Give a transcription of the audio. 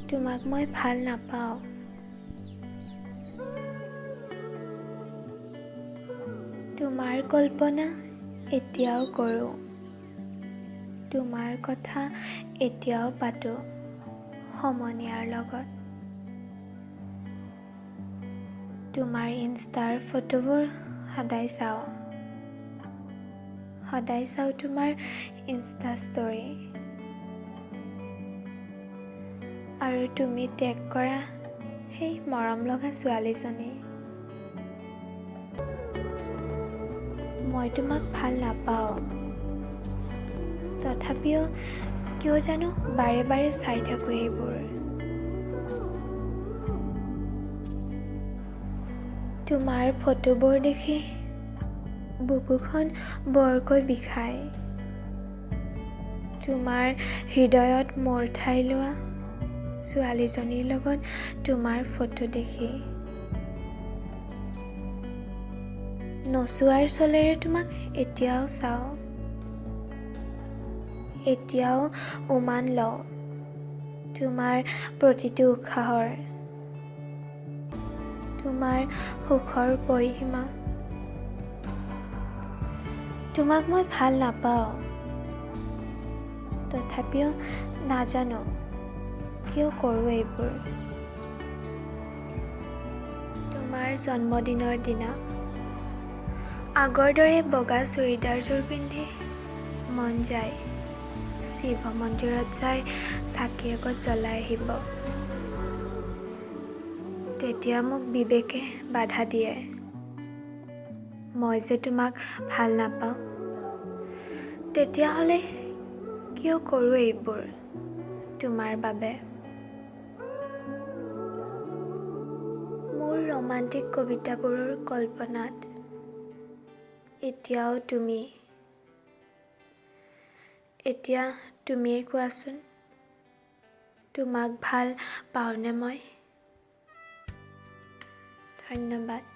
তোমাক মই ভাল নাপাওঁ। তোমাৰ কল্পনা এতিয়াও কৰোঁ। তোমাৰ কথা এতিয়াও পাতোঁ সমনীয়াৰ লগত। তোমাৰ ইনষ্টাৰ ফটোবোৰ সদায় চাওঁ তোমাৰ ইনষ্টা ষ্টৰী। আৰু তুমি টেগ কৰা সেই মৰম লগা ছোৱালীজনী। মই তোমাক ভাল নাপাওঁ, তথাপিও কিয় জানো বাৰে বাৰে চাই থাকোঁ এইবোৰ। তোমাৰ ফটোবোৰ দেখি বুকুখন বৰকৈ বিষায়। তোমাৰ হৃদয়ত মোৰ ঠাই লোৱা ছোৱালীজনীৰ লগত তোমাৰ ফটো দেখি। নচোৱাৰ চলেৰে তোমাক এতিয়াও চাওঁ। এতিয়াও উমান লওঁ তোমাৰ প্ৰতিটো উশাহৰ, তোমাৰ সুখৰ পৰিসীমা। তোমাক মই ভাল নাপাওঁ, তথাপিও নাজানো কিয় কৰোঁ এইবোৰ। তোমাৰ জন্মদিনৰ দিনা আগৰ দৰে বগা চুৰিদাৰযোৰ পিন্ধি মন যায় শিৱ মন্দিৰত যাই চাকি এগছ জ্বলাই আহিব। তেতিয়া মোক বিবেকে বাধা দিয়ে, মই যে তোমাক ভাল নাপাওঁ। তেতিয়াহ'লে কিয় কৰোঁ এইবোৰ তোমাৰ বাবে। মোৰ ৰোমান্টিক কবিতাবোৰৰ কল্পনাত এতিয়াও তুমি। এতিয়া তুমিয়ে কোৱাচোন, তোমাক ভাল পাওঁনে মই? ধন্যবাদ।